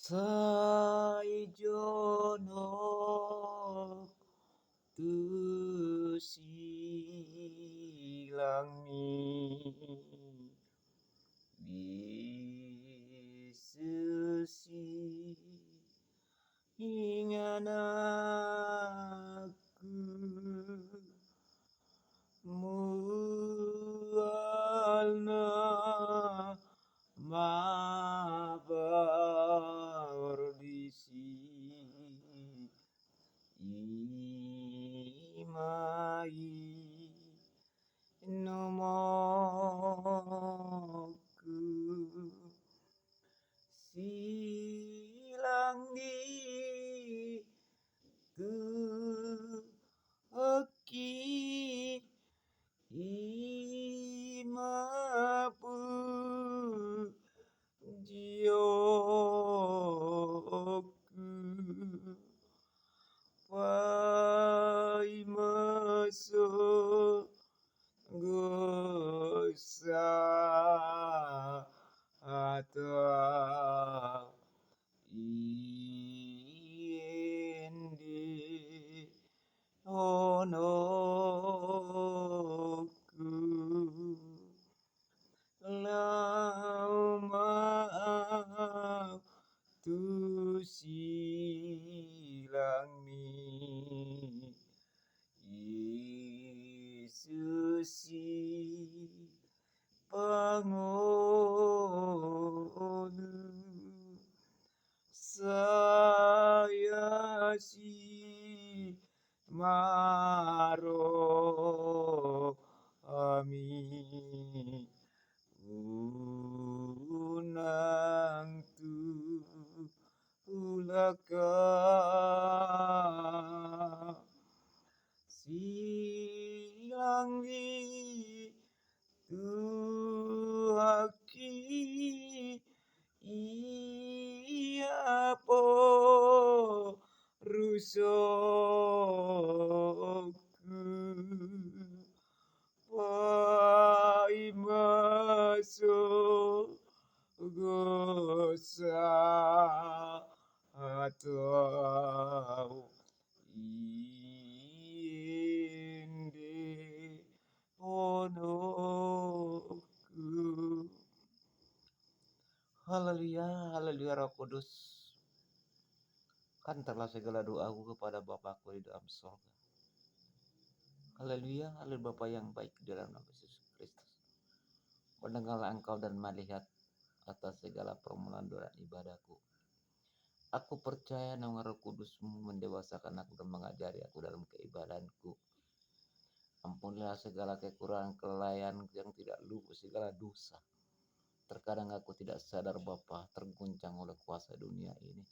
Saijono tu silangi bisusi ingan aku mualna mabordisi imai nomoku silangi tu oki imapu jioku pai masuk gosa atau iendi onoku lau mau tu silangi Yesusi pangonu saya si maro ami unang tu ulaka silangi tu haki ia po rusoku pai masuk gosa atau inde onoku. Haleluya, haleluya Roh Kudus. Kantarlah segala doaku kepada Bapakku di dalam surga. Haleluya, haleluya Bapa yang baik di dalam nama Yesus Kristus. Mendengarlah Engkau dan melihat atas segala permohonan doa dan ibadahku. Aku percaya nama Roh Kudus-Mu mendewasakan aku dan mengajari aku dalam keibadanku. Ampunilah segala kekurangan, kelalaian yang tidak luput, segala dosa. Terkadang aku tidak sadar Bapa, terguncang oleh kuasa dunia ini.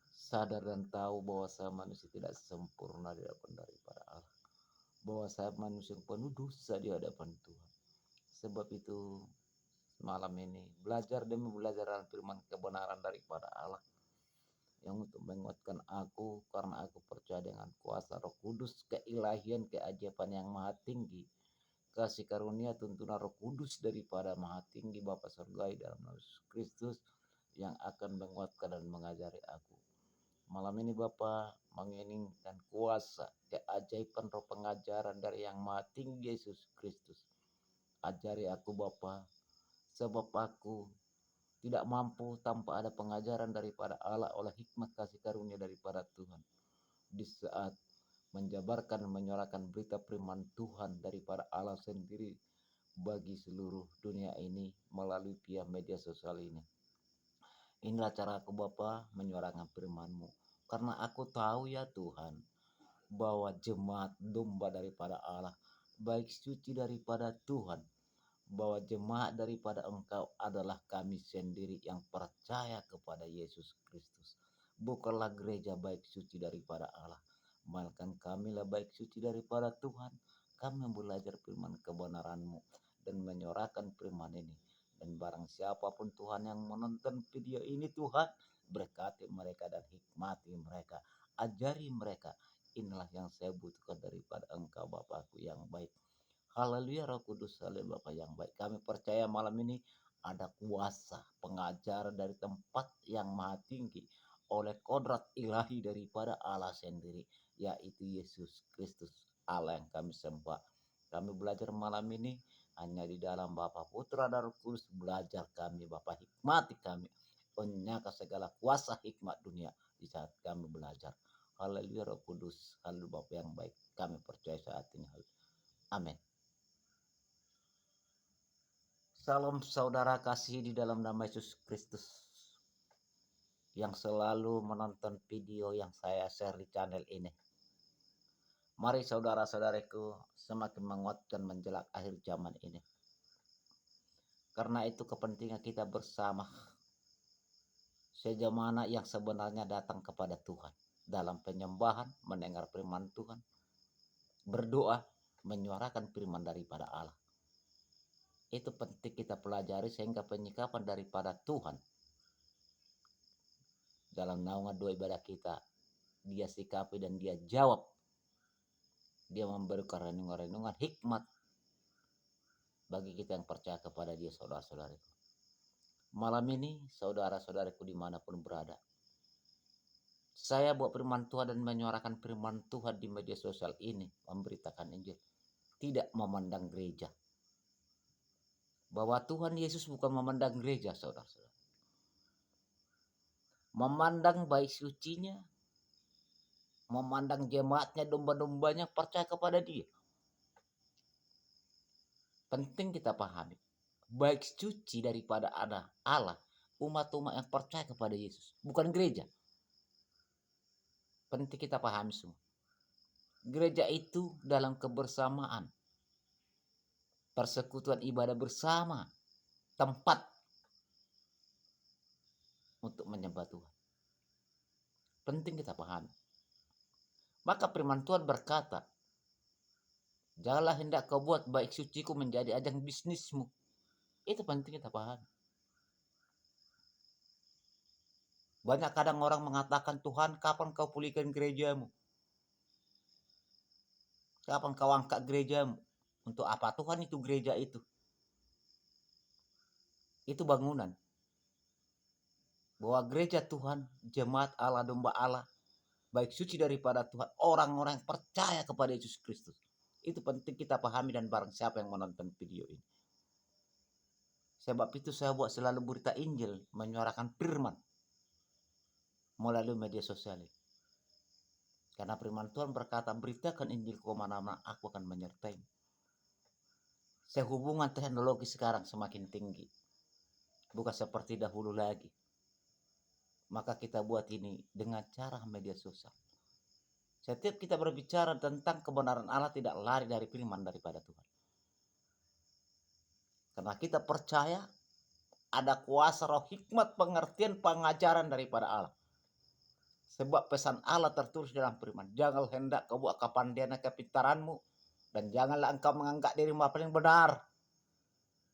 Sadar dan tahu bahwa saya manusia tidak sempurna di hadapan daripada Allah. Bahwa saya manusia yang penuh dosa di hadapan Tuhan. Sebab itu malam ini belajar demi belajar dalam firman kebenaran daripada Allah. Yang untuk menguatkan aku karena aku percaya dengan kuasa Roh Kudus, keilahian, keajaiban yang maha tinggi. Kasih karunia tuntunan Roh Kudus daripada Maha Tinggi Bapa Surgawi dalam Yesus Kristus yang akan menguatkan dan mengajari aku. Malam ini Bapa menginginkan kuasa, keajaiban roh pengajaran dari yang Maha Tinggi Yesus Kristus. Ajari aku Bapa, sebab aku tidak mampu tanpa ada pengajaran daripada Allah oleh hikmat kasih karunia daripada Tuhan. Di saat menjabarkan dan menyuarakan berita firman Tuhan daripada Allah sendiri bagi seluruh dunia ini melalui via media sosial ini. Inilah cara aku Bapa menyuarakan firman-Mu. Karena aku tahu ya Tuhan bahwa jemaat domba daripada Allah baik suci daripada Tuhan. Bahwa jemaat daripada Engkau adalah kami sendiri yang percaya kepada Yesus Kristus. Bukanlah gereja baik suci daripada Allah. Melainkan kamilah baik suci daripada Tuhan. Kami belajar firman kebenaran-Mu dan menyuarakan firman ini. Dan barang siapapun Tuhan yang menonton video ini Tuhan, berkati mereka dan hikmati mereka. Ajari mereka. Inilah yang saya butuhkan daripada Engkau Bapakku yang baik. Haleluya Roh Kudus, haleluya Bapa yang baik. Kami percaya malam ini ada kuasa pengajaran dari tempat yang maha tinggi oleh kodrat ilahi daripada Allah sendiri, yaitu Yesus Kristus Allah yang kami sembah. Kami belajar malam ini hanya di dalam Bapa, Putra, dan Roh Kudus. Belajar kami, Bapa, hikmati kami, menyangka segala kuasa hikmat dunia di saat kami belajar. Haleluya Roh Kudus, haleluya Bapa yang baik, kami percaya saat ini. Amin. Salam saudara kasih di dalam nama Yesus Kristus yang selalu menonton video yang saya share di channel ini. Mari saudara-saudariku semakin menguatkan menjelang akhir zaman ini. Karena itu kepentingan kita bersama sejauh mana yang sebenarnya datang kepada Tuhan dalam penyembahan, mendengar firman Tuhan, berdoa, menyuarakan firman daripada Allah. Itu penting kita pelajari sehingga penyikapan daripada Tuhan dalam naungan doa ibadah kita, dia sikapi dan dia jawab. Dia memberikan renungan-renungan hikmat bagi kita yang percaya kepada dia, saudara-saudariku. Malam ini, saudara-saudariku dimanapun berada, saya buat firman Tuhan dan menyuarakan firman Tuhan di media sosial ini, memberitakan Injil, tidak memandang gereja. Bahwa Tuhan Yesus bukan memandang gereja, saudara-saudara. Memandang baik sucinya, memandang jemaatnya, domba-dombanya, percaya kepada dia. Penting kita pahami, baik suci daripada Allah, umat-umat yang percaya kepada Yesus, bukan gereja. Penting kita pahami semua. Gereja itu dalam kebersamaan, persekutuan ibadah bersama, tempat untuk menyembah Tuhan. Penting kita pahami. Maka firman Tuhan berkata, janganlah hendak kau buat baik suciku menjadi ajang bisnismu. Itu penting kita pahami. Banyak kadang orang mengatakan, Tuhan kapan kau pulihkan gerejamu? Kapan kau angkat gerejamu? Untuk apa Tuhan itu gereja itu? Itu bangunan. Bahwa gereja Tuhan, jemaat Allah, domba Allah, baik suci daripada Tuhan, orang-orang yang percaya kepada Yesus Kristus. Itu penting kita pahami dan barang siapa yang menonton video ini. Sebab itu saya buat selalu berita Injil, menyuarakan firman melalui media sosial ini. Karena firman Tuhan berkata, beritakan Injil kemana-mana, aku akan menyertai. Sehubungan teknologi sekarang semakin tinggi. Bukan seperti dahulu lagi. Maka kita buat ini dengan cara media sosial. Setiap kita berbicara tentang kebenaran Allah, tidak lari dari firman daripada Tuhan. Karena kita percaya ada kuasa roh hikmat, pengertian, pengajaran daripada Allah. Sebab pesan Allah tertulis dalam firman, jangan hendak kau buat kepandaian kepintaranmu, dan janganlah engkau menganggap dirimu paling benar.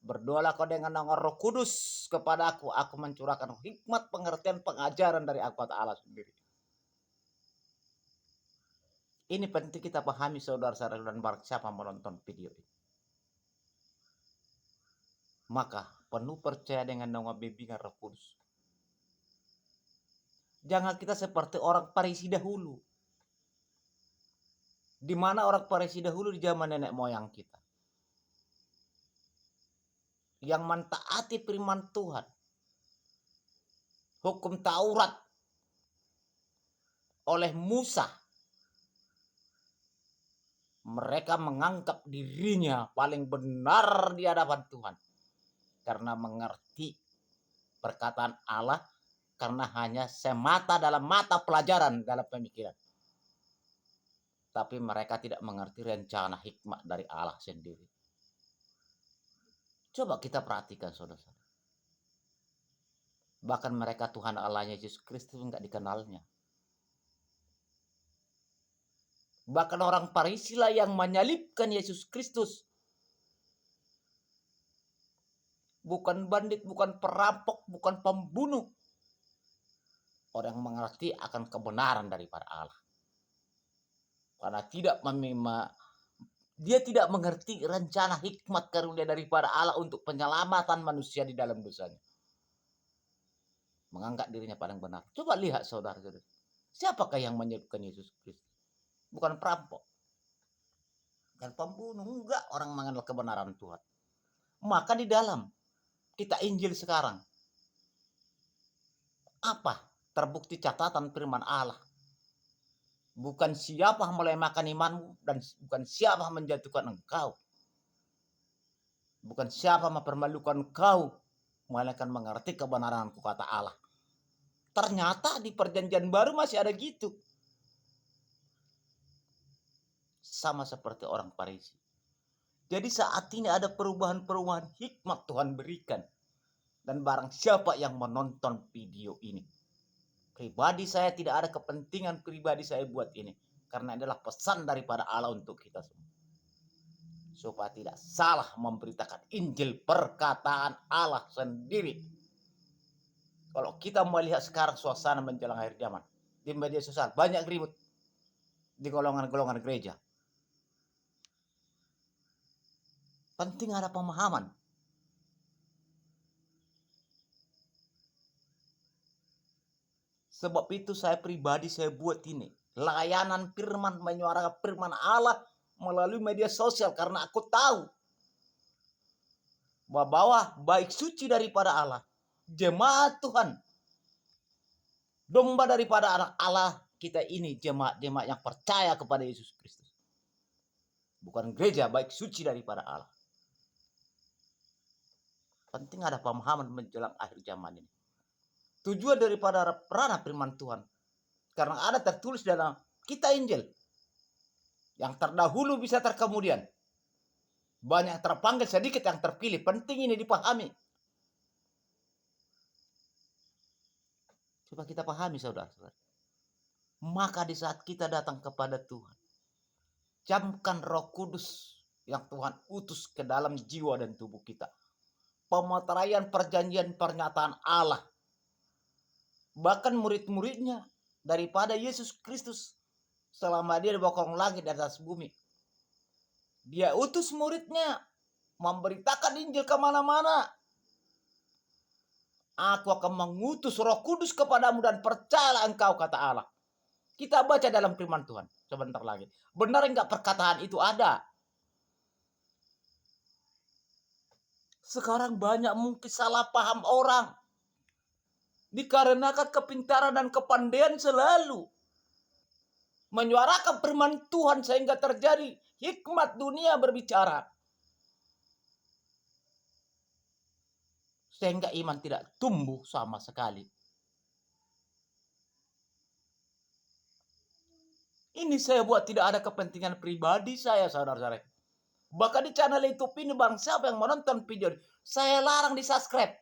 Berdoalah kau dengan nama Roh Kudus kepada aku mencurahkan hikmat, pengertian, pengajaran dari aku Allah sendiri. Ini penting kita pahami saudara-saudara dan barang siapa menonton video ini. Maka penuh percaya dengan nama bimbingan Roh Kudus. Jangan kita seperti orang Farisi dahulu. Di mana orang Farisi dahulu di zaman nenek moyang kita. Yang mentaati firman Tuhan. Hukum Taurat oleh Musa. Mereka menganggap dirinya paling benar di hadapan Tuhan. Karena mengerti perkataan Allah. Karena hanya semata dalam mata pelajaran dalam pemikiran. Tapi mereka tidak mengerti rencana hikmat dari Allah sendiri. Coba kita perhatikan saudara-saudara. Bahkan mereka Tuhan Allahnya Yesus Kristus enggak dikenalnya. Bahkan orang Farisi lah yang menyalibkan Yesus Kristus. Bukan bandit, bukan perampok, bukan pembunuh. Orang yang mengerti akan kebenaran daripada Allah. Karena Dia tidak mengerti rencana hikmat karunia daripada Allah untuk penyelamatan manusia di dalam dosanya. Menganggap dirinya paling benar. Coba lihat saudara-saudara. Siapakah yang menyebutkan Yesus Kristus? Bukan perampok. Bukan pembunuh. Enggak, orang mengenal kebenaran Tuhan. Maka di dalam kita Injil sekarang, apa terbukti catatan firman Allah? Bukan siapa melemahkan imanmu dan bukan siapa menjatuhkan engkau. Bukan siapa mempermalukan engkau, melainkan mengerti kebenaranku, kata Allah. Ternyata di perjanjian baru masih ada gitu. Sama seperti orang Farisi. Jadi saat ini ada perubahan-perubahan hikmat Tuhan berikan. Dan barang siapa yang menonton video ini, pribadi saya tidak ada kepentingan pribadi saya buat ini. Karena adalah pesan daripada Allah untuk kita semua. Supaya tidak salah memberitakan Injil, perkataan Allah sendiri. Kalau kita melihat sekarang suasana menjelang akhir zaman, di media sosial banyak ribut di golongan-golongan gereja. Penting ada pemahaman. Sebab itu saya pribadi saya buat ini. Layanan firman, menyuarakan firman Allah melalui media sosial. Karena aku tahu bahwa baik suci daripada Allah, jemaat Tuhan, domba daripada anak Allah, kita ini jemaat-jemaat yang percaya kepada Yesus Kristus. Bukan gereja baik suci daripada Allah. Penting ada pemahaman menjelang akhir zaman ini. Tujuan daripada peranan firman Tuhan. Karena ada tertulis dalam kitab Injil. Yang terdahulu bisa terkemudian. Banyak terpanggil, sedikit yang terpilih. Penting ini dipahami. Coba kita pahami saudara-saudara. Maka di saat kita datang kepada Tuhan, camkan Roh Kudus yang Tuhan utus ke dalam jiwa dan tubuh kita. Pemeteraian perjanjian pernyataan Allah. Bahkan murid-muridnya daripada Yesus Kristus selama dia di bokong langit di atas bumi. Dia utus muridnya memberitakan Injil kemana-mana. Aku akan mengutus Roh Kudus kepadamu dan percayalah engkau, kata Allah. Kita baca dalam firman Tuhan sebentar lagi. Benar enggak perkataan itu ada? Sekarang banyak mungkin salah paham orang. Dikarenakan kepintaran dan kepandaian selalu menyuarakan firman Tuhan sehingga terjadi hikmat dunia berbicara. Sehingga iman tidak tumbuh sama sekali. Ini saya buat tidak ada kepentingan pribadi saya, saudara-saudara. Bahkan di channel YouTube ini barang siapa yang menonton video, saya larang di subscribe.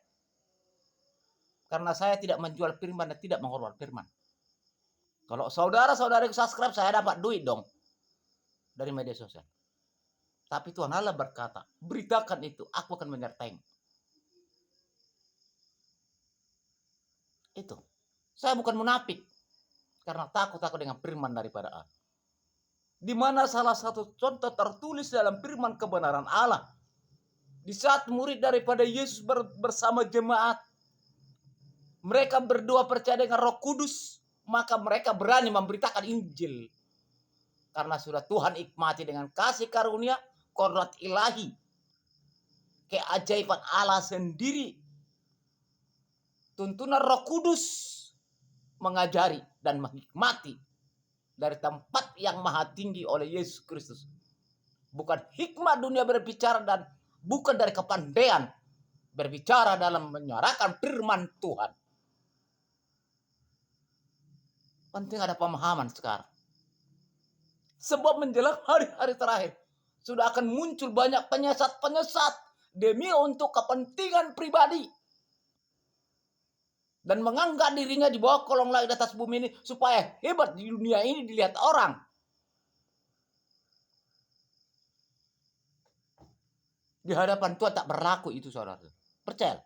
Karena saya tidak menjual firman dan tidak menghormat firman. Kalau saudara-saudara subscribe, saya dapat duit dong. Dari media sosial. Tapi Tuhan Allah berkata, beritakan itu, aku akan menyertai. Itu. Saya bukan munafik. Karena takut dengan firman daripada Allah. Di mana salah satu contoh tertulis dalam firman kebenaran Allah. Di saat murid daripada Yesus bersama jemaat, mereka berdua percaya dengan Roh Kudus, maka mereka berani memberitakan Injil. Karena sudah Tuhan hikmati dengan kasih karunia, kodrat ilahi, keajaiban Allah sendiri. Tuntunan Roh Kudus mengajari dan menghikmati dari tempat yang maha tinggi oleh Yesus Kristus. Bukan hikmat dunia berbicara dan bukan dari kepandaian berbicara dalam menyuarakan firman Tuhan. Penting ada pemahaman sekarang. Sebab menjelang hari-hari terakhir sudah akan muncul banyak penyesat-penyesat demi untuk kepentingan pribadi. Dan menganggap dirinya di bawah kolong langit atas bumi ini supaya hebat di dunia ini dilihat orang. Di hadapan Tuhan tak berlaku itu, saudara. Percaya.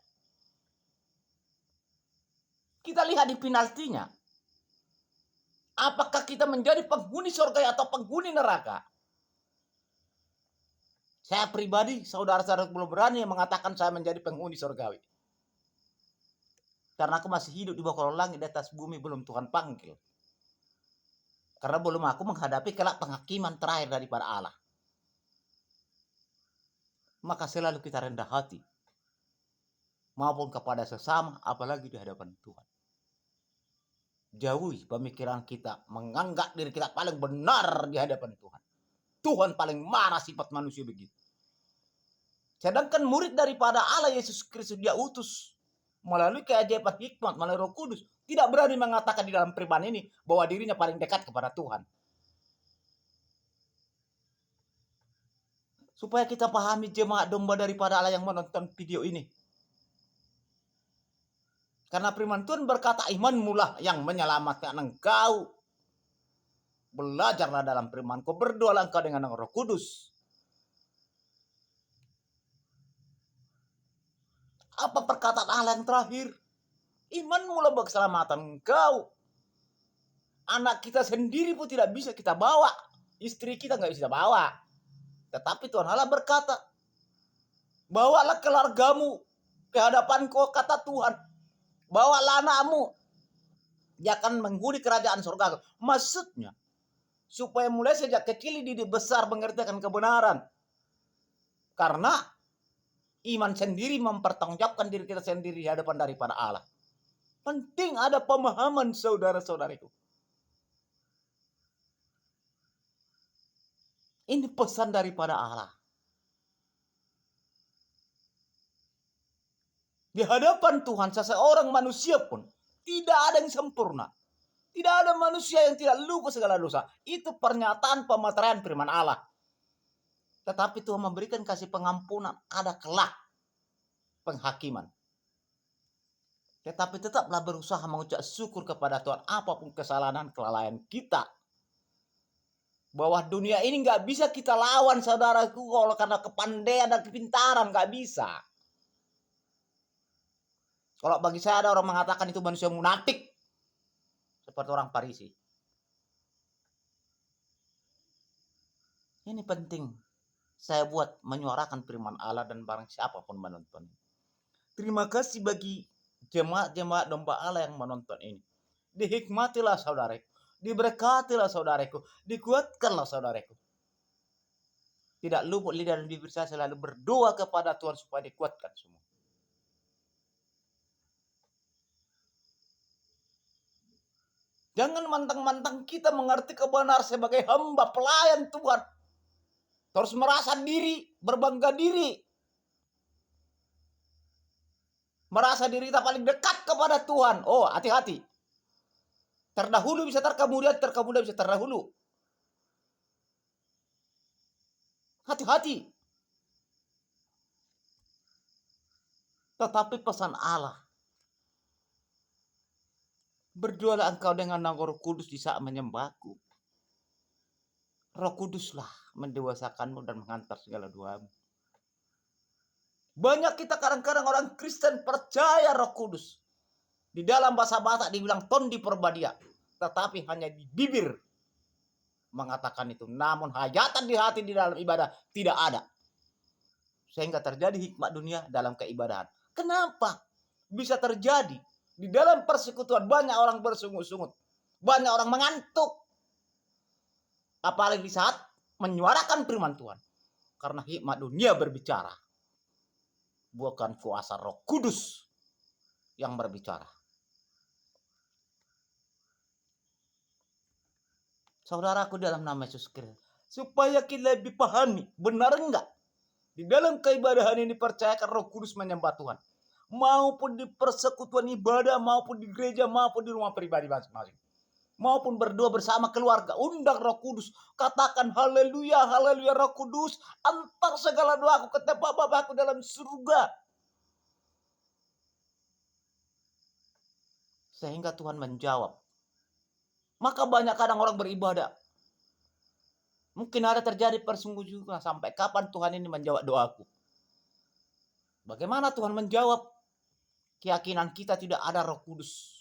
Kita lihat di penaltinya. Apakah kita menjadi penghuni surga atau penghuni neraka? Saya pribadi, saudara-saudara belum berani mengatakan saya menjadi penghuni surgawi. Karena aku masih hidup di bawah kolong langit, di atas bumi, belum Tuhan panggil. Karena belum aku menghadapi kelak penghakiman terakhir daripada Allah. Maka selalu kita rendah hati. Maupun kepada sesama, apalagi di hadapan Tuhan. Jauhi pemikiran kita, menganggap diri kita paling benar di hadapan Tuhan. Tuhan paling marah sifat manusia begitu. Sedangkan murid daripada Allah Yesus Kristus dia utus melalui keajaiban hikmat, melalui Roh Kudus, tidak berani mengatakan di dalam firman ini bahwa dirinya paling dekat kepada Tuhan. Supaya kita pahami jemaat domba daripada Allah yang menonton video ini. Karena firman Tuhan berkata, imanmu lah yang menyelamatkan engkau. Belajarlah dalam firman-Ku, berdoalah engkau dengan Roh Kudus. Apa perkataan Allah yang terakhir? Imanmu lah keselamatan engkau. Anak kita sendiri pun tidak bisa kita bawa. Istri kita nggak bisa bawa. Tetapi Tuhan Allah berkata, bawalah keluargamu ke hadapanku, kata Tuhan. Bawalah anakmu. Dia akan menghuni kerajaan surga. Maksudnya, supaya mulai sejak kecil dididik besar mengertikan kebenaran. Karena iman sendiri mempertanggungjawabkan diri kita sendiri di hadapan daripada Allah. Penting ada pemahaman saudara-saudariku. Ini pesan daripada Allah. Di hadapan Tuhan seseorang manusia pun tidak ada yang sempurna. Tidak ada manusia yang tidak lupa segala dosa. Itu pernyataan pemateran firman Allah. Tetapi Tuhan memberikan kasih pengampunan. Ada kelak penghakiman. Tetapi tetaplah berusaha mengucap syukur kepada Tuhan. Apapun kesalahan kelalaian kita. Bahwa dunia ini gak bisa kita lawan saudaraku. Kalau karena kepandaian dan kepintaran gak bisa. Kalau bagi saya ada orang mengatakan itu manusia munafik. Seperti orang Farisi. Ini penting. Saya buat menyuarakan firman Allah dan barang siapapun menonton. Terima kasih bagi jemaat-jemaat domba Allah yang menonton ini. Dihikmatilah saudaraku. Diberkatilah saudaraku. Dikuatkanlah saudaraku. Tidak luput lidah dan bibir saya selalu berdoa kepada Tuhan supaya dikuatkan semua. Jangan mantang-mantang kita mengerti kebenaran sebagai hamba pelayan Tuhan. Terus merasa diri, berbangga diri. Merasa diri kita paling dekat kepada Tuhan. Oh, hati-hati. Terdahulu bisa terkemudian, terkemudian bisa terdahulu. Hati-hati. Tetapi pesan Allah. Berdoalah engkau dengan Roh Kudus di saat menyembahku. Roh Kuduslah mendewasakanmu dan menghantar segala doamu. Banyak kita kadang-kadang orang Kristen percaya Roh Kudus. Di dalam bahasa-bahasa dibilang tondi perbadia. Tetapi hanya di bibir mengatakan itu. Namun hayatan di hati di dalam ibadah tidak ada. Sehingga terjadi hikmat dunia dalam keibadahan. Kenapa bisa terjadi? Di dalam persekutuan banyak orang bersungut-sungut. Banyak orang mengantuk. Apalagi di saat menyuarakan firman Tuhan. Karena hikmat dunia berbicara. Bukan kuasa Roh Kudus yang berbicara. Saudaraku dalam nama Yesus Kristus. Supaya kita lebih pahami. Benar enggak? Di dalam keibadahan ini percayakan Roh Kudus menyembah Tuhan. Maupun di persekutuan ibadah, maupun di gereja, maupun di rumah pribadi masing-masing. Maupun berdoa bersama keluarga. Undang Roh Kudus. Katakan haleluya, haleluya Roh Kudus. Antar segala doaku ke tempat Bapakku dalam surga. Sehingga Tuhan menjawab. Maka banyak kadang orang beribadah. Mungkin ada terjadi persungguh-sungguhan. Sampai kapan Tuhan ini menjawab doaku? Bagaimana Tuhan menjawab? Keyakinan kita tidak ada Roh Kudus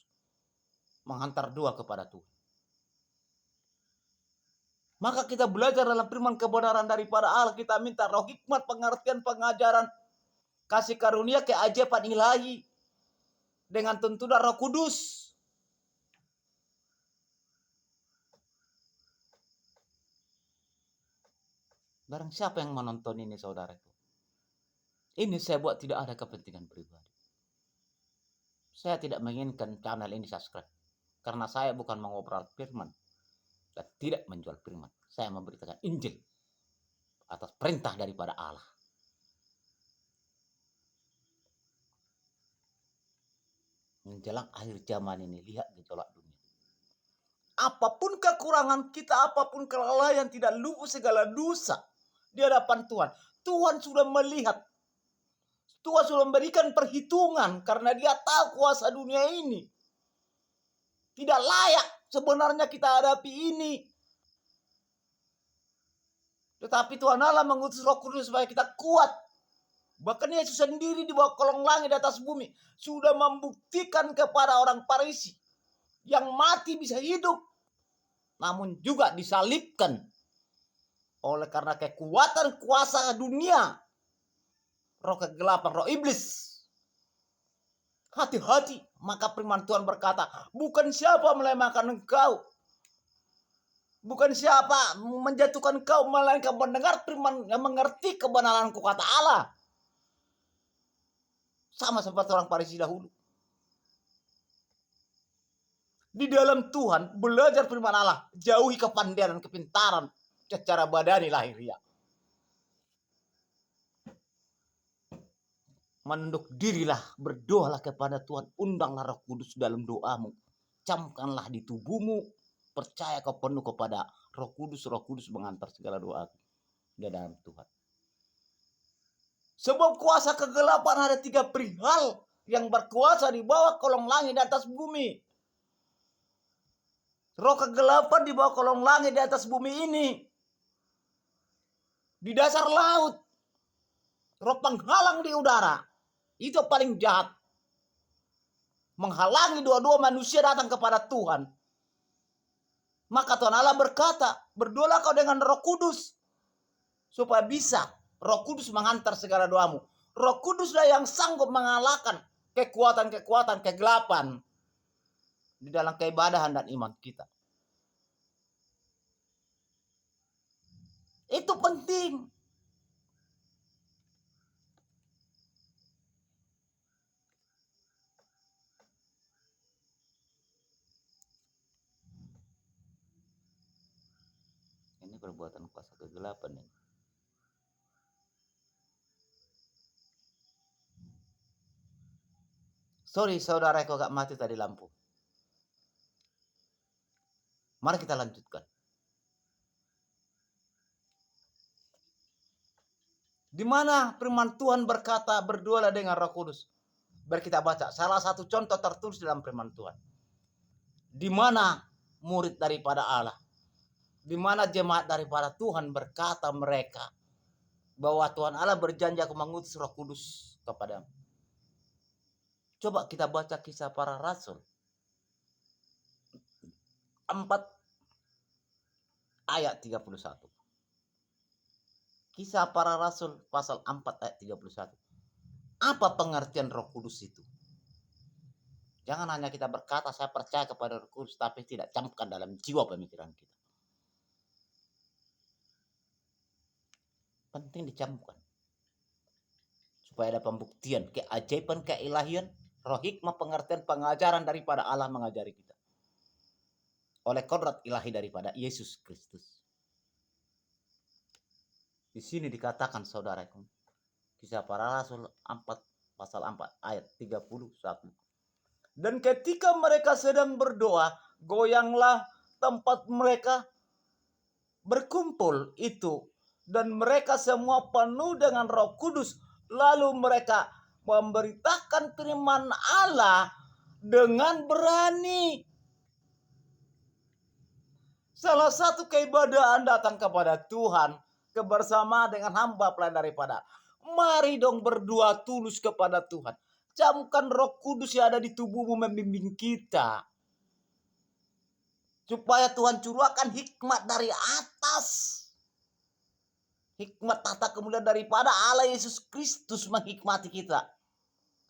menghantar doa kepada Tuhan. Maka kita belajar dalam firman kebenaran daripada Allah. Kita minta roh hikmat, pengertian, pengajaran, kasih karunia, keajaiban ilahi dengan tuntunan Roh Kudus. Barang siapa yang menonton ini, saudaraku, ini saya buat tidak ada kepentingan pribadi. Saya tidak menginginkan channel ini subscribe, karena saya bukan mengobrol firman dan tidak menjual firman. Saya memberitakan Injil atas perintah daripada Allah. Menjelang akhir zaman ini, lihat gejolak dunia. Apapun kekurangan kita, apapun kelalaian, tidak luput segala dosa di hadapan Tuhan. Tuhan sudah melihat. Tuhan sudah memberikan perhitungan karena Dia tahu kuasa dunia ini. Tidak layak sebenarnya kita hadapi ini. Tetapi Tuhan Allah mengutus Roh Kudus supaya kita kuat. Bahkan Yesus sendiri di bawah kolong langit di atas bumi sudah membuktikan kepada orang Farisi yang mati bisa hidup, namun juga disalibkan oleh karena kekuatan kuasa dunia, roh kegelapan, roh iblis. Hati-hati, maka firman Tuhan berkata, bukan siapa melemahkan engkau, bukan siapa menjatuhkan engkau, melainkan mendengar firman yang mengerti kebenaranku, kata Allah. Sama seperti orang Farisi dahulu. Di dalam Tuhan, belajar firman Allah, jauhi kepandaian dan kepintaran secara badani lahiriah. Menunduk dirilah, berdoalah kepada Tuhan, undanglah Roh Kudus dalam doamu, camkanlah di tubuhmu, percaya kau penuh kepada Roh Kudus mengantar segala doa di dalam Tuhan. Sebab kuasa kegelapan ada 3 perihal yang berkuasa di bawah kolong langit di atas bumi. Roh kegelapan di bawah kolong langit di atas bumi ini. Di dasar laut. Roh penghalang di udara. Itu paling jahat. Menghalangi dua-dua manusia datang kepada Tuhan. Maka Tuhan Allah berkata, berdoalah kau dengan Roh Kudus. Supaya bisa Roh Kudus menghantar segala doamu. Roh Kuduslah yang sanggup mengalahkan kekuatan-kekuatan kegelapan di dalam keibadahan dan iman kita. Itu penting. Ini perbuatan kuasa kegelapan ini. Sorry saudara, kok gak mati tadi lampu. Mari kita lanjutkan. Di mana firman Tuhan berkata, berdoalah dengan Roh Kudus. Biar kita baca salah satu contoh tertulis dalam firman Tuhan. Di mana murid daripada Allah, di mana jemaat daripada Tuhan berkata mereka bahwa Tuhan Allah berjanji aku mengutus Roh Kudus kepadamu. Coba kita baca Kisah Para Rasul 4 ayat 31. Kisah Para Rasul pasal 4 ayat 31. Apa pengertian Roh Kudus itu? Jangan hanya kita berkata saya percaya kepada Roh Kudus tapi tidak camkan dalam jiwa pemikiran kita. Penting dicamkan. Supaya ada pembuktian, keajaiban, keilahian, roh hikmah, pengertian, pengajaran daripada Allah mengajari kita. Oleh kodrat ilahi daripada Yesus Kristus. Di sini dikatakan saudaraku, Kisah Para Rasul 4 pasal 4 ayat 31. Dan ketika mereka sedang berdoa, goyanglah tempat mereka berkumpul itu, dan mereka semua penuh dengan Roh Kudus. Lalu mereka memberitakan firman Allah dengan berani. Salah satu keibadahan datang kepada Tuhan kebersamaan dengan hamba pelayan daripada. Mari dong berdoa tulus kepada Tuhan. Camkan Roh Kudus yang ada di tubuhmu membimbing kita. supaya Tuhan curahkan hikmat dari atas. Hikmat tahta kemuliaan daripada Allah Yesus Kristus menghikmati kita.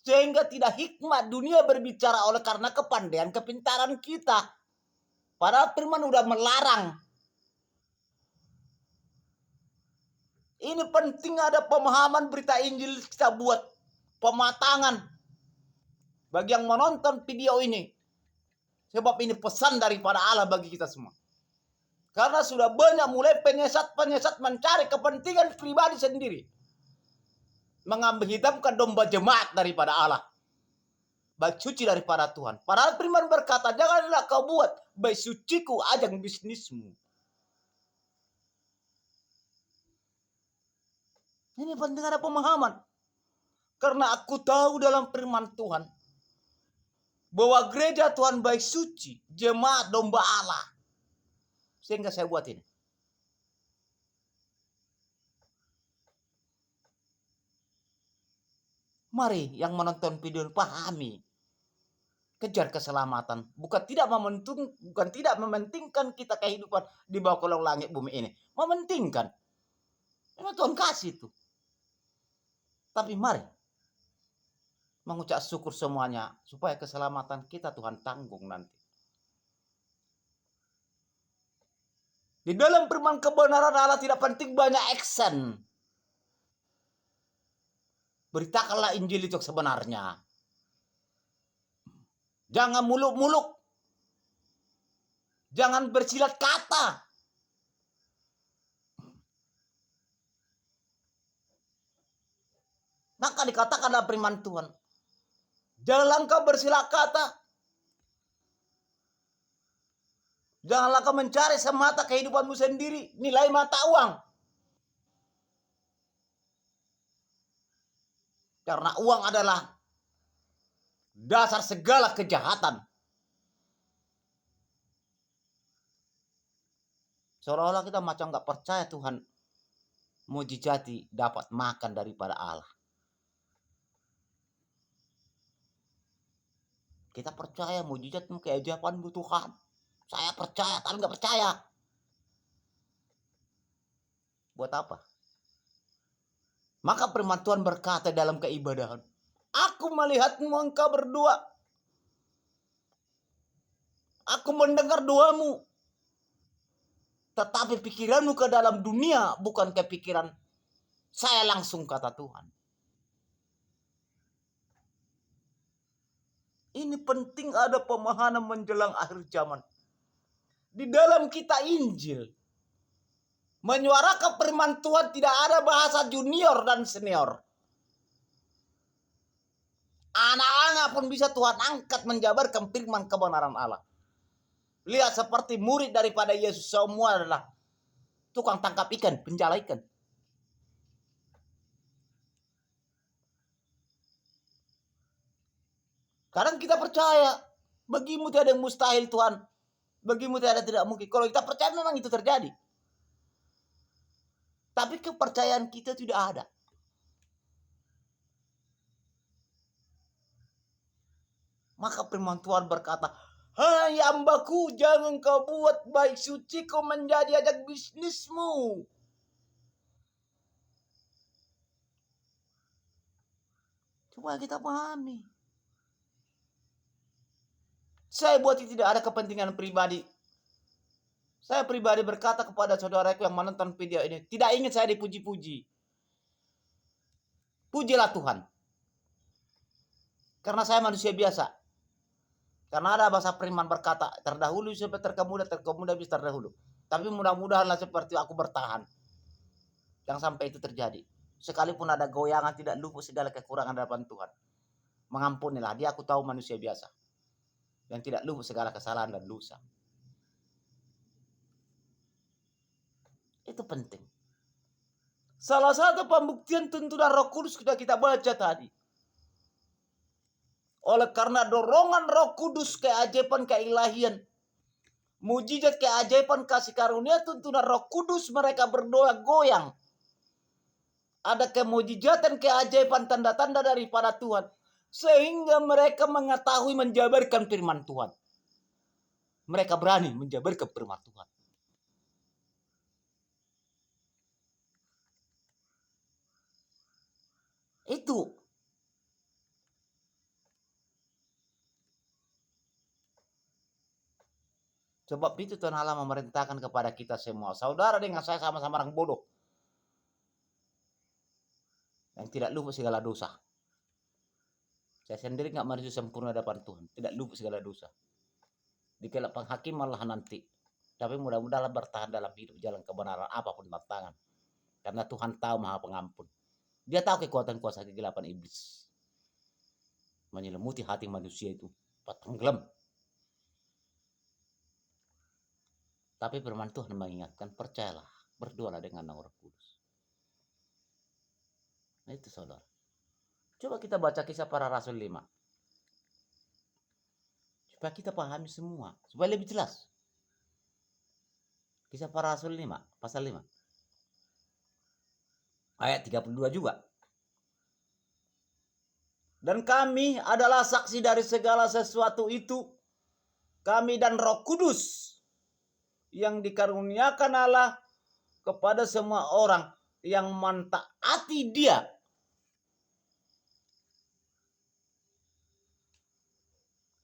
Sehingga tidak hikmat dunia berbicara oleh karena kepandaian, kepintaran kita. Padahal firman udah melarang. Ini penting ada pemahaman berita Injil kita buat pematangan bagi yang menonton video ini. Sebab ini pesan daripada Allah bagi kita semua. Karena sudah banyak mulai penyesat-penyesat mencari kepentingan pribadi sendiri. Mengambil hitamkan domba jemaat daripada Allah. Baik suci daripada Tuhan. Padahal firman berkata, janganlah kau buat baik suciku ajang bisnismu. Ini penting ada pemahaman. Karena aku tahu dalam firman Tuhan bahwa gereja Tuhan baik suci, jemaat domba Allah. Sehingga saya buat ini. Mari yang menonton video ini pahami. Kejar keselamatan. Bukan tidak mementingkan kita kehidupan di bawah kolong langit bumi ini. Mementingkan. Memang Tuhan kasih itu. Tapi mari mengucap syukur semuanya supaya keselamatan kita Tuhan tanggung nanti. Di dalam firman kebenaran Allah tidak penting banyak action. Beritakanlah Injil itu sebenarnya. Jangan muluk-muluk. Jangan bersilat kata. Maka dikatakan dalam firman Tuhan. Janganlah engkau bersilat kata. Janganlah kau mencari semata kehidupanmu sendiri. Nilai mata uang. Karena uang adalah dasar segala kejahatan. Seolah-olah kita macam gak percaya Tuhan mujizati dapat makan daripada Allah. Kita percaya mujizat keajaiban Tuhan. Saya percaya, tapi gak percaya. Buat apa? Maka firman Tuhan berkata dalam keibadahan, aku melihatmu engkau berdoa. Aku mendengar doamu. Tetapi pikiranmu ke dalam dunia bukan kepikiran saya langsung, kata Tuhan. Ini penting ada pemahaman menjelang akhir zaman. Di dalam kita Injil, menyuarakan firman Tuhan tidak ada bahasa junior dan senior. Anak-anak pun bisa Tuhan angkat menjabarkan firman kebenaran Allah. Lihat seperti murid daripada Yesus semua adalah tukang tangkap ikan, penjala ikan. Kadang kita percaya, bagimu tidak ada yang mustahil Tuhan. Bagimu tidak ada tidak mungkin. Kalau kita percaya memang itu terjadi. Tapi kepercayaan kita tidak ada. Maka firman Tuhan berkata, hai hambaku, jangan kau buat baik suci kau menjadi ajak bisnismu. Supaya kita pahami. Saya buat itu tidak ada kepentingan pribadi. Saya pribadi berkata kepada saudaraku yang menonton video ini, tidak ingin saya dipuji-puji. Pujilah Tuhan. Karena saya manusia biasa. Karena ada bahasa firman berkata, terdahulu sampai terkemudah bisa terdahulu. Tapi mudah-mudahanlah seperti aku bertahan. Yang sampai itu terjadi. Sekalipun ada goyangan, tidak luput segala kekurangan hadapan Tuhan. Mengampunilah, dia aku tahu manusia biasa. Yang tidak luput segala kesalahan dan dosa. Itu penting. Salah satu pembuktian tuntunan Roh Kudus sudah kita baca tadi. Oleh karena dorongan Roh Kudus, keajaiban keilahian, mujizat keajaiban kasih karunia tuntunan Roh Kudus, mereka berdoa goyang. Ada kemujizatan keajaiban tanda-tanda daripada Tuhan. Sehingga mereka mengetahui menjabarkan firman Tuhan. Mereka berani menjabarkan firman Tuhan. Itu. Sebab itu Tuhan Allah memerintahkan kepada kita semua. Saudara dengan saya sama-sama orang bodoh. Yang tidak lupa segala dosa. Saya sendiri nggak manusia sempurna depan Tuhan. Tidak lupa segala dosa. Di kelak penghakim malah nanti. Tapi mudah-mudahan bertahan dalam hidup jalan kebenaran apapun tantangan. Karena Tuhan tahu Maha Pengampun. Dia tahu kekuatan kuasa kegelapan iblis. Menyelimuti hati manusia itu. Tenggelam. Tapi firman Tuhan mengingatkan, percayalah, berdoalah dengan Roh Kudus. Nah itu saudara. Coba kita baca Kisah Para Rasul 5. Supaya kita pahami semua. Supaya lebih jelas. Kisah Para Rasul 5, pasal 5. Ayat 32 juga. Dan kami adalah saksi dari segala sesuatu itu. Kami dan Roh Kudus yang dikaruniakan Allah kepada semua orang yang mentaati Dia.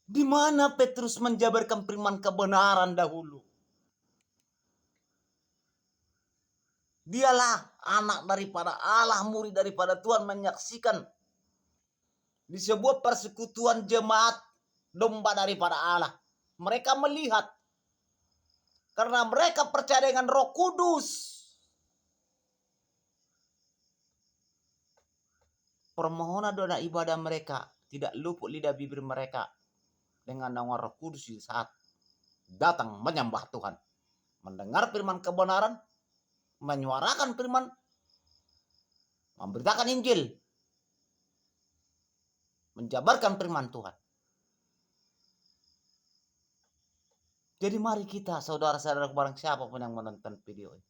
Di mana Petrus menjabarkan firman kebenaran dahulu? Dialah anak daripada Allah, murid daripada Tuhan, menyaksikan di sebuah persekutuan jemaat domba daripada Allah. Mereka melihat karena mereka percaya dengan Roh Kudus. Permohonan doa ibadah mereka tidak luput lidah bibir mereka dengan nama Roh Kudus di saat datang menyembah Tuhan. Mendengar firman kebenaran, menyuarakan firman, memberitakan Injil, menjabarkan firman Tuhan. Jadi mari kita, saudara-saudara, barang siapapun yang menonton video ini,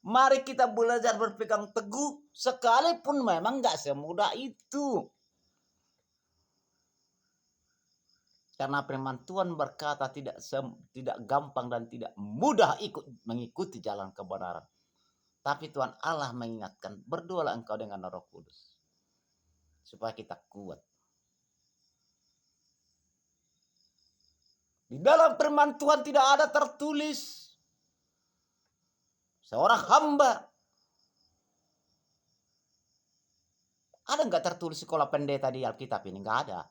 mari kita belajar berpegang teguh, sekalipun memang gak semudah itu. Karena firman Tuhan berkata tidak gampang dan tidak mudah mengikuti jalan kebenaran. Tapi Tuhan Allah mengingatkan, berdoalah engkau dengan Roh Kudus. Supaya kita kuat. Di dalam firman Tuhan tidak ada tertulis seorang hamba. Ada nggak tertulis sekolah pendeta di Alkitab ini? Nggak ada.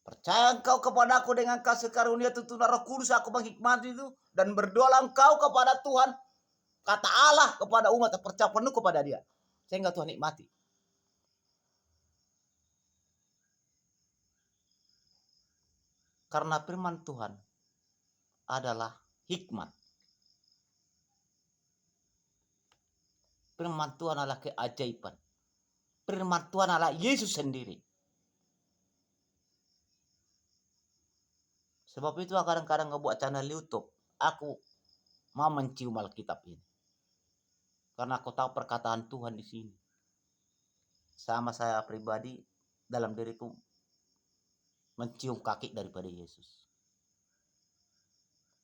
Percaya engkau kepada aku dengan kasih karunia tuntunan Roh Kudus, aku menghikmati itu, dan berdoalah engkau kepada Tuhan, kata Allah kepada umat, percaya penuh kepada Dia, sehingga Tuhan nikmati. Karena firman Tuhan adalah hikmat. Firman Tuhan adalah keajaiban. Firman Tuhan adalah Yesus sendiri. Sebab itu kadang-kadang ngebuat channel YouTube, aku mau mencium Alkitab ini. Karena aku tahu perkataan Tuhan di sini. Sama saya pribadi dalam diriku mencium kaki daripada Yesus.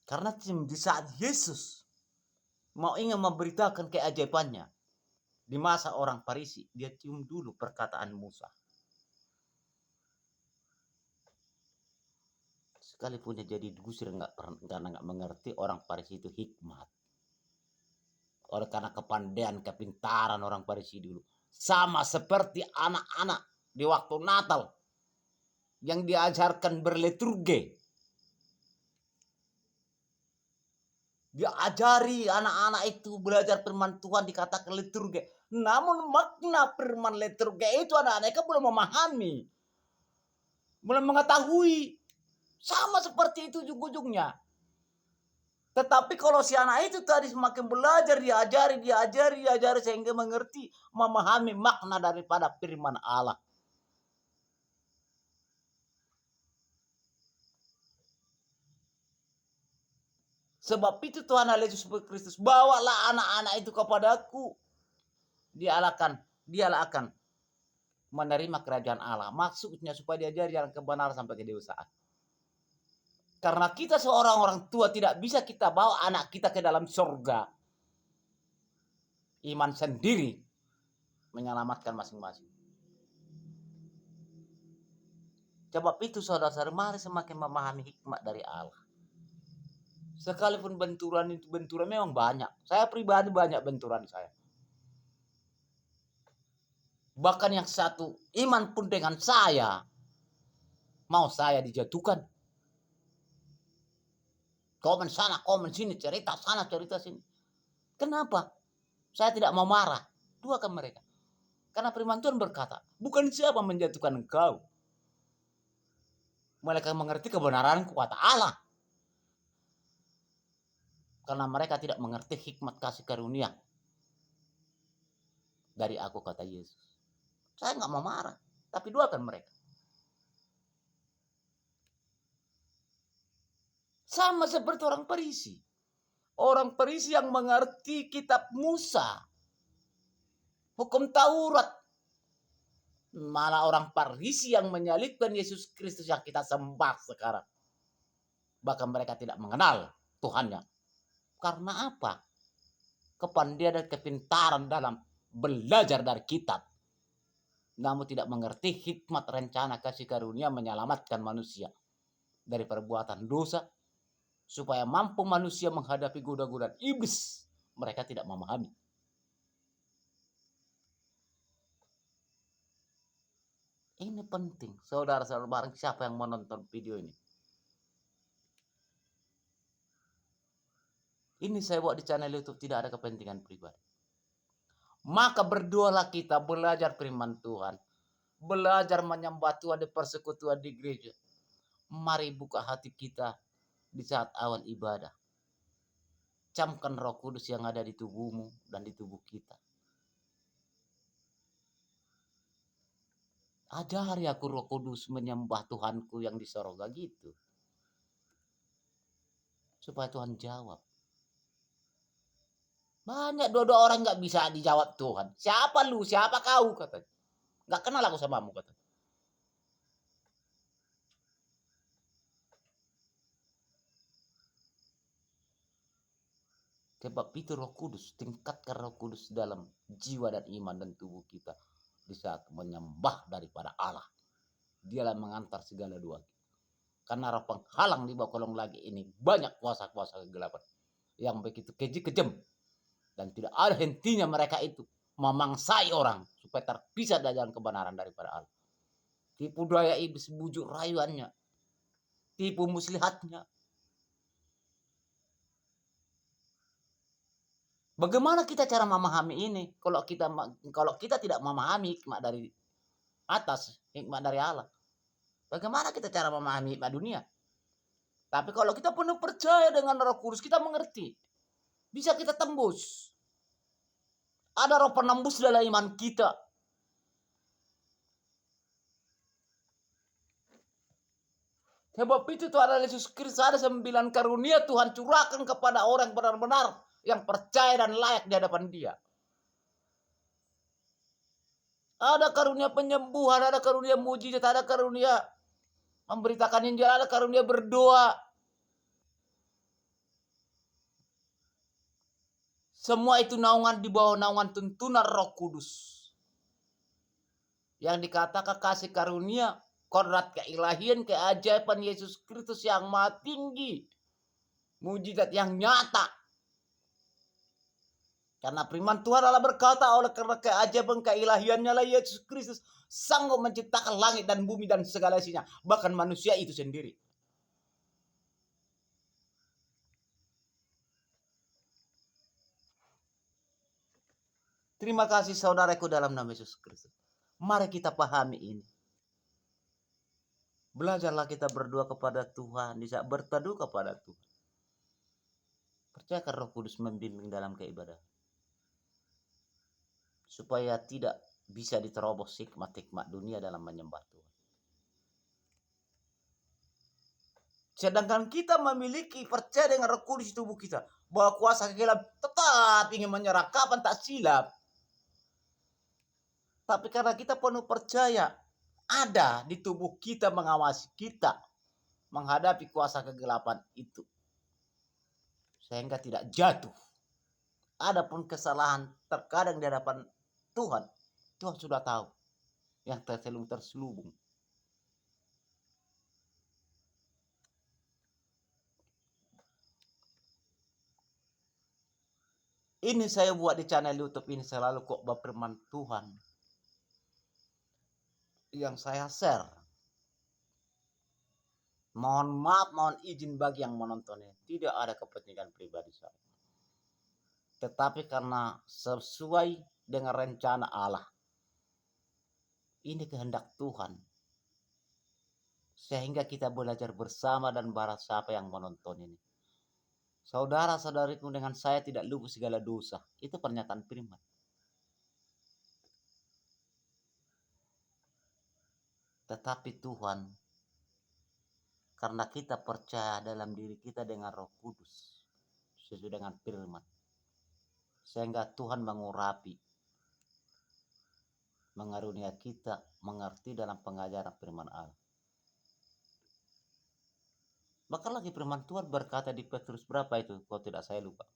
Karena di saat Yesus mau ingin memberitakan keajaibannya, di masa orang Farisi, dia cium dulu perkataan Musa. Sekalipun dia jadi gusir karena nggak mengerti, orang Farisi itu hikmat. Oleh karena kepandaian, kepintaran orang Farisi dulu. Sama seperti anak-anak di waktu Natal yang diajarkan berliturgi. Dia ajari anak-anak itu belajar firman Tuhan, dikatakan liturgi. Namun makna firman liturgi itu anak-anak belum memahami. Belum mengetahui. Sama seperti itu ujung-ujungnya. Tetapi kalau si anak itu tadi semakin belajar, diajari sehingga mengerti, memahami makna daripada firman Allah. Sebab itu Tuhan Yesus Kristus, bawalah anak-anak itu kepadaku. Dialah akan menerima kerajaan Allah. Maksudnya supaya diajari jalan kebenaran sampai kedewasaan. Karena kita seorang orang tua tidak bisa kita bawa anak kita ke dalam surga. Iman sendiri menyelamatkan masing-masing. Sebab itu saudara-saudara, mari semakin memahami hikmat dari Allah. Sekalipun benturan memang banyak. Saya pribadi banyak benturan saya. Bahkan yang satu iman pun dengan saya, mau saya dijatuhkan. Komen sana, komen sini, cerita sana, cerita sini. Kenapa? Saya tidak mau marah. Duakan mereka. Karena firman Tuhan berkata, bukan siapa menjatuhkan engkau, mereka mengerti kebenaran kata Allah. Karena mereka tidak mengerti hikmat kasih karunia dari aku, kata Yesus. Saya nggak mau marah, tapi doakan mereka. Sama seperti orang Farisi. Orang Farisi yang mengerti kitab Musa, hukum Taurat. Malah orang Farisi yang menyalibkan Yesus Kristus yang kita sembah sekarang. Bahkan mereka tidak mengenal Tuhannya. Karena apa? Kepandaian dan kepintaran dalam belajar dari kitab. Namun tidak mengerti hikmat rencana kasih karunia menyelamatkan manusia dari perbuatan dosa, supaya mampu manusia menghadapi goda-godaan iblis. Mereka tidak memahami. Ini penting, saudara-saudara, barang siapa yang menonton video ini. Ini saya buat di channel YouTube, tidak ada kepentingan pribadi. Maka berdoalah kita, belajar firman Tuhan, belajar menyembah Tuhan di persekutuan di gereja. Mari buka hati kita di saat awal ibadah. Camkan Roh Kudus yang ada di tubuhmu dan di tubuh kita. Ajari aku Roh Kudus menyembah Tuhanku yang di sorga gitu. Supaya Tuhan jawab. Banyak dua orang nggak bisa dijawab Tuhan. Siapa lu? Siapa kau? Katanya. Nggak kenal aku samamu, katanya. Sebab itu Roh Kudus, tingkatkan Roh Kudus dalam jiwa dan iman dan tubuh kita di saat menyembah daripada Allah. Dialah mengantar segala dua. Karena roh penghalang di bawah kolong lagi ini banyak kuasa-kuasa kegelapan yang begitu keji kejam, dan tidak ada hentinya mereka itu memangsai orang supaya terpisah dari jalan kebenaran daripada Allah. Tipu daya iblis, bujuk rayuannya, tipu muslihatnya. Bagaimana kita cara memahami ini? Kalau kita tidak memahami hikmat dari atas, hikmat dari Allah, bagaimana kita cara memahami hikmat dunia? Tapi kalau kita penuh percaya dengan Roh Kudus, kita mengerti. Bisa kita tembus. Ada roh penembus dalam iman kita. Sebab itu Tuhan Yesus Kristus ada 9 karunia Tuhan curahkan kepada orang benar-benar yang percaya dan layak di hadapan Dia. Ada karunia penyembuhan, ada karunia mujizat, ada karunia memberitakan Injil, ada karunia berdoa. Semua itu naungan di bawah naungan tuntunan Roh Kudus. Yang dikatakan kasih karunia, kodrat keilahian, keajaiban Yesus Kristus yang maha tinggi. Mujizat yang nyata. Karena firman Tuhan adalah berkata, oleh karena keajaiban keilahiannya lah Yesus Kristus sanggup menciptakan langit dan bumi dan segala isinya. Bahkan manusia itu sendiri. Terima kasih saudaraku dalam nama Yesus Kristus. Mari kita pahami ini. Belajarlah kita berdoa kepada Tuhan, bisa berteduh kepada Tuhan. Percayakan Roh Kudus membimbing dalam keibadahan. Supaya tidak bisa diterobos hikmat-hikmat dunia dalam menyembah Tuhan. Sedangkan kita memiliki percaya dengan Roh Kudus di tubuh kita, bahwa kuasa kegelapan tetap ingin menyerang, kapan tak silap. Tapi karena kita penuh percaya, ada di tubuh kita mengawasi kita menghadapi kuasa kegelapan itu, sehingga tidak jatuh. Adapun kesalahan terkadang di hadapan Tuhan, Tuhan sudah tahu yang terselubung. Ini saya buat di channel YouTube ini selalu kok firman Tuhan yang saya share. Mohon maaf, mohon izin bagi yang menontonnya. Tidak ada kepentingan pribadi saya. Tetapi karena sesuai dengan rencana Allah. Ini kehendak Tuhan. Sehingga kita belajar bersama dan barang siapa yang menonton ini. Saudara-saudariku, dengan saya tidak luput segala dosa. Itu pernyataan firman. Tetapi Tuhan, karena kita percaya dalam diri kita dengan Roh Kudus, sesuai dengan firman, sehingga Tuhan mengurapi, mengarunia kita mengerti dalam pengajaran firman Allah. Maka lagi firman Tuhan berkata di Petrus berapa itu, kalau tidak saya lupa,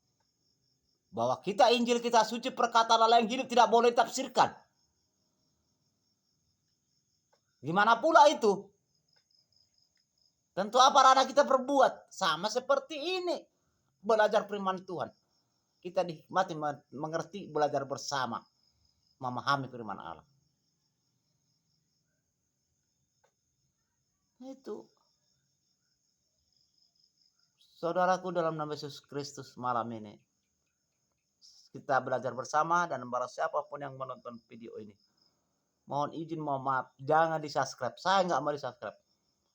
bahwa kita Injil, kita suci, perkataan Allah yang hidup tidak boleh ditafsirkan. Gimana pula itu? Tentu apa rada kita berbuat sama seperti ini, belajar firman Tuhan. Kita dihikmati, mengerti, belajar bersama, memahami firman Allah. Itu, saudaraku, dalam nama Yesus Kristus, malam ini kita belajar bersama, dan barang siapapun yang menonton video ini, mohon izin, mohon maaf, jangan di-subscribe. Saya nggak mau di-subscribe.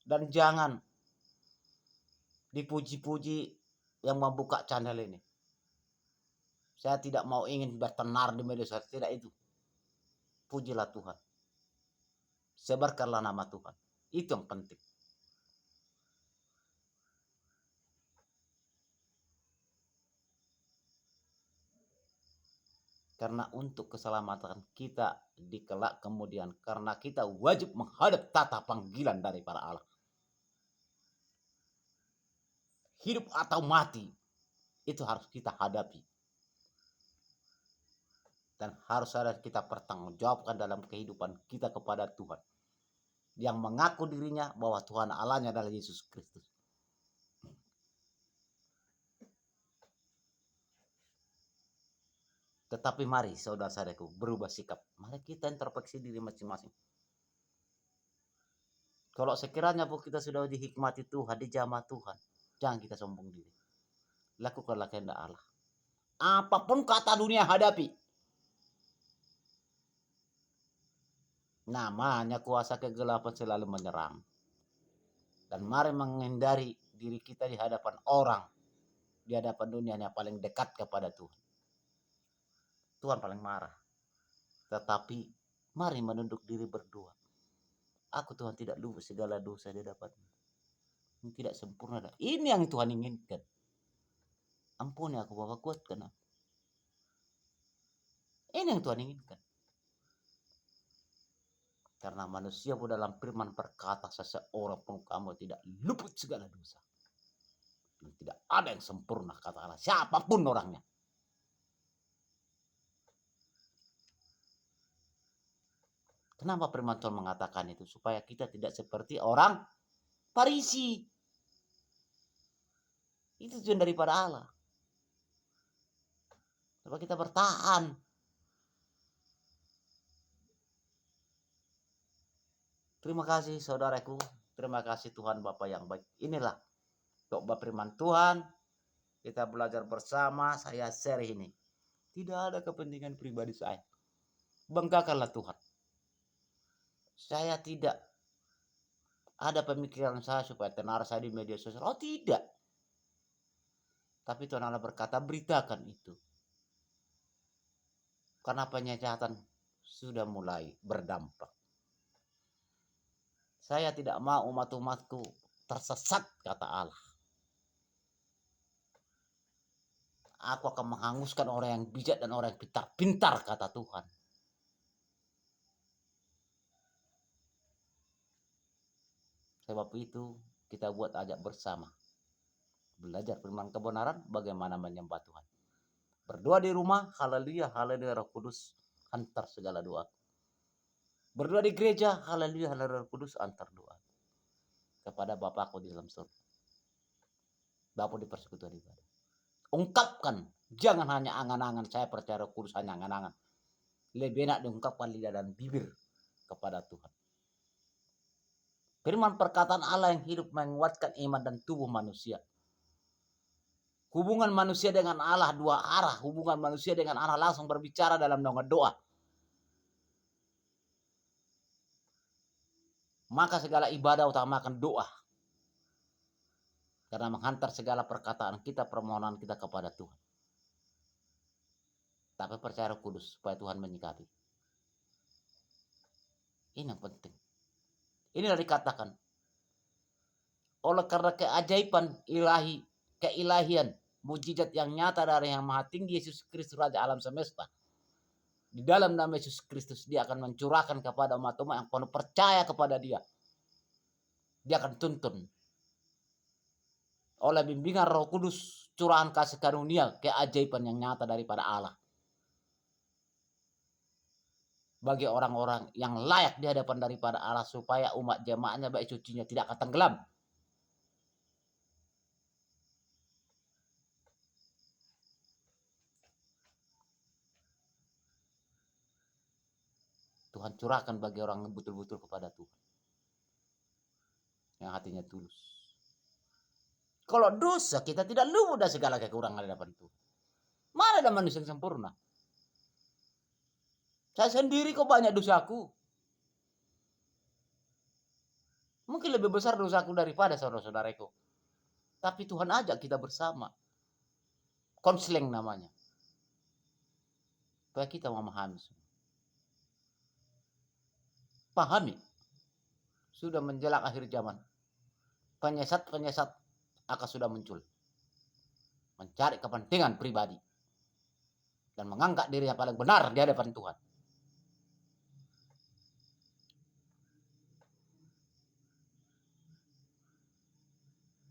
Dan jangan dipuji-puji yang membuka channel ini. Saya tidak mau ingin bertenar di media sosial, tidak itu. Pujilah Tuhan. Sebarkanlah nama Tuhan. Itu yang penting. Karena untuk keselamatan kita di kelak kemudian, karena kita wajib menghadap tata panggilan daripada Allah. Hidup atau mati, itu harus kita hadapi. Dan harus ada kita pertanggungjawabkan dalam kehidupan kita kepada Tuhan. Yang mengaku dirinya bahwa Tuhan Allahnya adalah Yesus Kristus. Tetapi mari saudara-saudaraku berubah sikap. Mari kita introspeksi diri masing-masing. Kalau sekiranya kita sudah dihikmati Tuhan, dijamah Tuhan, jangan kita sombong diri. Lakukanlah kehendak Allah. Apapun kata dunia hadapi. Namanya kuasa kegelapan selalu menyerang. Dan mari menghindari diri kita di hadapan orang, di hadapan dunia yang paling dekat kepada Tuhan. Tuhan paling marah. Tetapi mari menunduk diri berdoa. Aku Tuhan tidak lupa segala dosa di hadapan-Mu. Ini tidak sempurna. Ini yang Tuhan inginkan. Ampuni aku, Bapa, kuatkan aku. Ini yang Tuhan inginkan. Karena manusia pun dalam firman berkata, seseorang pun kamu tidak luput segala dosa. Dan tidak ada yang sempurna, kata Allah, siapapun orangnya. Kenapa firman Tuhan mengatakan itu? Supaya kita tidak seperti orang Farisi. Itu tujuan daripada Allah. Supaya kita bertahan. Terima kasih saudaraku. Terima kasih Tuhan Bapa yang baik. Inilah khotbah firman Tuhan. Kita belajar bersama. Saya share ini. Tidak ada kepentingan pribadi saya. Banggakanlah Tuhan. Saya tidak ada pemikiran saya supaya tenar saya di media sosial. Oh tidak. Tapi Tuhan Allah berkata, beritakan itu. Karena penyejahatan sudah mulai berdampak. Saya tidak mau umat-umatku tersesat, kata Allah. Aku akan menghanguskan orang yang bijak dan orang yang pintar-pintar, kata Tuhan. Sebab itu kita buat ajak bersama. Belajar firman kebenaran, bagaimana menyembah Tuhan. Berdoa di rumah, haleluya, haleluya, Roh Kudus antar segala doa. Berdoa di gereja, haleluya, haleluya, Roh Kudus antar doa kepada Bapakku di dalam surga. Bapa di persekutuan ibadah. Ungkapkan, jangan hanya angan-angan, saya percaya Roh Kudus hanya angan-angan. Lebih enak diungkapkan lidah dan bibir kepada Tuhan. Firman perkataan Allah yang hidup menguatkan iman dan tubuh manusia. Hubungan manusia dengan Allah dua arah. Hubungan manusia dengan Allah langsung berbicara dalam doa. Maka segala ibadah utamakan doa. Karena menghantar segala perkataan kita, permohonan kita kepada Tuhan. Tapi percaya Roh Kudus supaya Tuhan menyikapi. Ini yang penting. Inilah dikatakan. Oleh karena keajaiban ilahi, keilahian, mujizat yang nyata dari yang maha tinggi Yesus Kristus Raja alam semesta. Di dalam nama Yesus Kristus dia akan mencurahkan kepada umat-umat yang penuh percaya kepada dia. Dia akan tuntun. Oleh bimbingan Roh Kudus, curahan kasih karunia, keajaiban yang nyata daripada Allah. Bagi orang-orang yang layak di hadapan daripada Allah supaya umat jemaatnya baik sucinya tidak akan tenggelam. Tuhan curahkan bagi orang yang betul-betul kepada Tuhan. Yang hatinya tulus. Kalau dosa kita tidak luput dari segala kekurangan di hadapan Tuhan. Mana ada manusia yang sempurna? Saya sendiri kok banyak dosaku. Mungkin lebih besar dosaku daripada saudara-saudaraku. Tapi Tuhan ajak kita bersama. Konseling namanya. Supaya kita memahami. Pahami. Sudah menjelang akhir zaman. Penyesat-penyesat akan sudah muncul. Mencari kepentingan pribadi. Dan menganggap dirinya paling benar di hadapan Tuhan.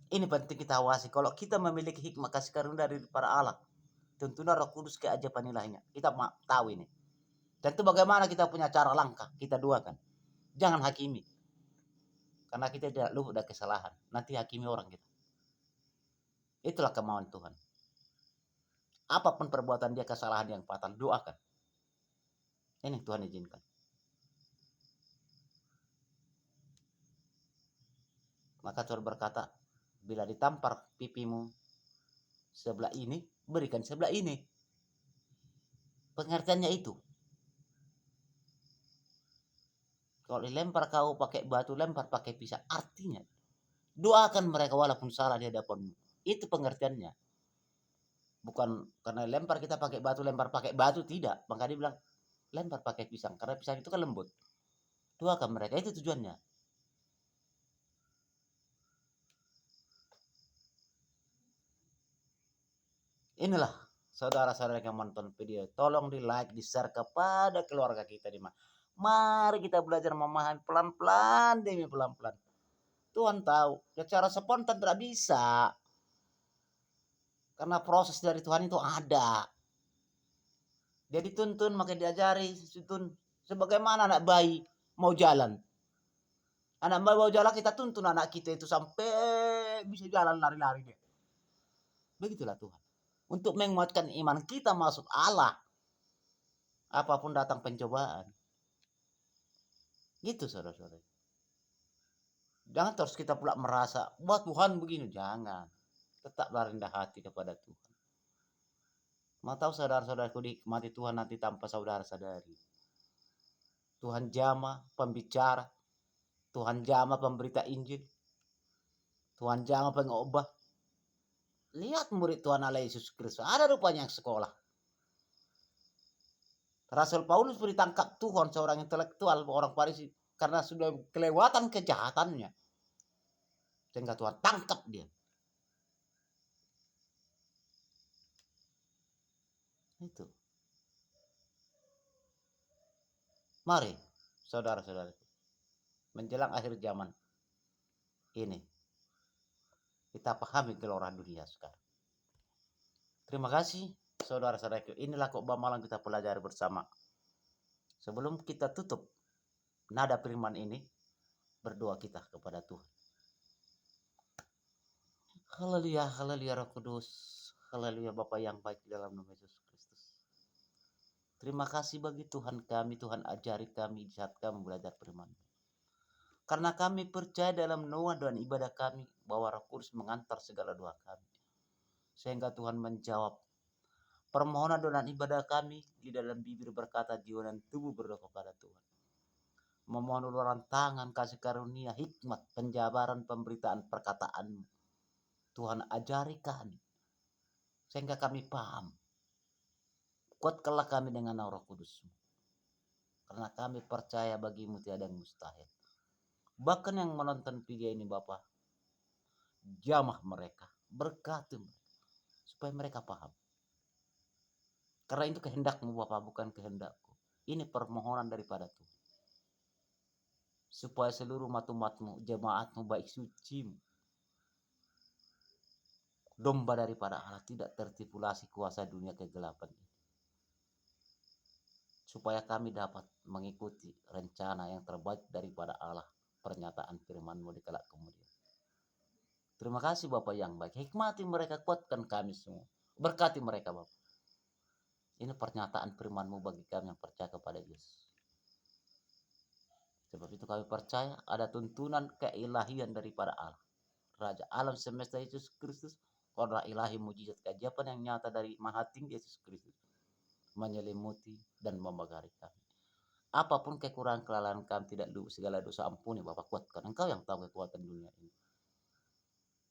Ini penting kita awasi. Kalau kita memiliki hikmah kasih karunia dari para Allah. Tentunya Roh Kudus keajaiban ilahnya. Kita tahu ini. Dan itu bagaimana kita punya cara langkah. Kita duakan. Jangan hakimi. Karena kita tidak luput dari kesalahan. Nanti hakimi orang kita. Itulah kemauan Tuhan. Apapun perbuatan dia kesalahan yang fatal, doakan. Ini Tuhan izinkan. Maka Tuhan berkata, bila ditampar pipimu sebelah ini, berikan sebelah ini. Pengertiannya itu. Kalau dilempar kau pakai batu, lempar pakai pisau. Artinya, doakan mereka walaupun salah di hadapanmu. Itu pengertiannya. Bukan karena lempar kita pakai batu, tidak. Maka dia bilang, lempar pakai pisang. Karena pisang itu kan lembut. Doakan mereka, itu tujuannya. Inilah saudara-saudara yang menonton video. Tolong di like, di share kepada keluarga kita di mana. Mari kita belajar memahami pelan-pelan demi pelan-pelan. Tuhan tahu, secara spontan tidak bisa. Karena proses dari Tuhan itu ada. Dia dituntun, maka diajari, dituntun. Sebagaimana anak bayi mau jalan. Anak bayi mau jalan, kita tuntun anak kita itu sampai bisa jalan lari-lari dia. Begitulah Tuhan. Untuk menguatkan iman kita masuk Allah. Apapun datang pencobaan. Gitu saudara-saudara. Jangan terus kita pula merasa, wah Tuhan begini. Jangan. Tetaplah rendah hati kepada Tuhan. Mau tahu saudara-saudaraku dinikmati Tuhan nanti tanpa saudara sadari. Tuhan jama pembicara. Tuhan jama pemberita Injil. Tuhan jama pengobah. Lihat murid Tuhan Allah Yesus Kristus. Ada rupanya yang sekolah. Rasul Paulus ditangkap Tuhan, seorang intelektual, orang Farisi, karena sudah kelewatan kejahatannya. Sehingga Tuhan tangkap dia. Itu. Mari, saudara-saudara, menjelang akhir zaman, ini kita pahami gelora dunia sekarang. Terima kasih saudara-saudaraku. Inilah khotbah malam kita pelajari bersama. Sebelum kita tutup nada firman ini, berdoa kita kepada Tuhan. Haleluya, haleluya Roh Kudus. Haleluya Bapa yang baik dalam nama Yesus Kristus. Terima kasih bagi Tuhan kami, Tuhan ajari kami di saat kami belajar firman. Karena kami percaya dalam doa dan ibadah kami bahwa Roh Kudus mengantar segala doa kami. Sehingga Tuhan menjawab permohonan doa dan ibadah kami di dalam bibir berkata, jiwa dan tubuh berdoa kepada Tuhan. Memohon uluran tangan, kasih karunia, hikmat, penjabaran, pemberitaan perkataan. Tuhan ajari kami sehingga kami paham. Kuatkanlah kami dengan Roh Kudus-Mu. Karena kami percaya bagimu tiada yang mustahil. Bahkan yang menonton video ini Bapak, jamah mereka, berkati mereka, supaya mereka paham. Karena itu kehendak-Mu Bapak, bukan kehendak-Ku. Ini permohonan daripada Tuhan. Supaya seluruh umat-Mu, jemaat-Mu baik suci-Mu, domba daripada Allah, tidak tertipulasi kuasa dunia kegelapan ini. Supaya kami dapat mengikuti rencana yang terbaik daripada Allah, pernyataan firman-Mu di kelak kemudian. Terima kasih Bapak yang baik. Hikmati mereka, kuatkan kami semua. Berkati mereka Bapak. Ini pernyataan firman-Mu bagi kami yang percaya kepada Yesus. Sebab itu kami percaya ada tuntunan keilahian daripada Allah. Raja alam semesta Yesus Kristus, kodrat ilahi mujizat keajaiban yang nyata dari Maha Tinggi Yesus Kristus, menyelimuti dan membagari kami. Apapun kekurangan kelalaian kami, tidak segala dosa ampuni Bapak, kuatkan. Engkau yang tahu kekuatan dunia ini.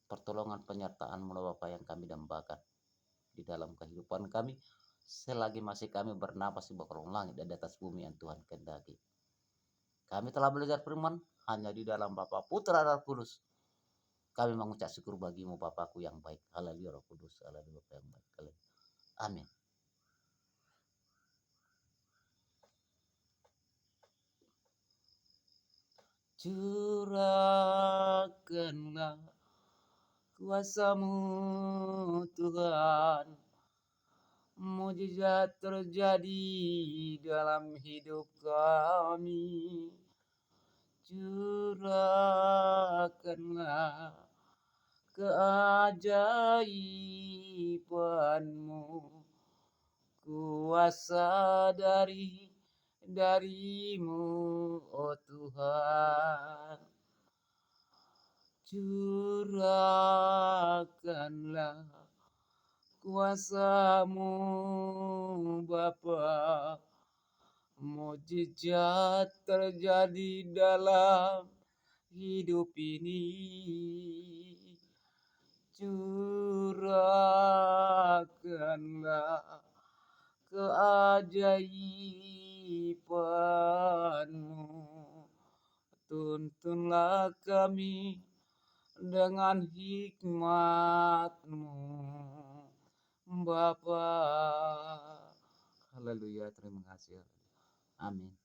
Pertolongan penyertaan mula Bapak yang kami dambakan di dalam kehidupan kami selagi masih kami bernapas di bawah langit dan di atas bumi yang Tuhan kehendaki. Kami telah belajar firman hanya di dalam Bapa, Putra dan Roh Kudus. Kami mengucap syukur bagimu Bapakku yang baik. Haleluya Roh Kudus, haleluya Bapa yang baik. Haleluya. Amin. Curahkanlah kuasa-Mu Tuhan, mujizat terjadi dalam hidup kami. Curahkanlah keajaiban-Mu, kuasa darimu, oh Tuhan. Curahkanlah kuasa-Mu Bapa, mujizat terjadi dalam hidup ini. Curahkanlah keajaiban-Mu, tuntunlah kami dengan hikmat-Mu Bapa. Haleluya, terima kasih. Amin.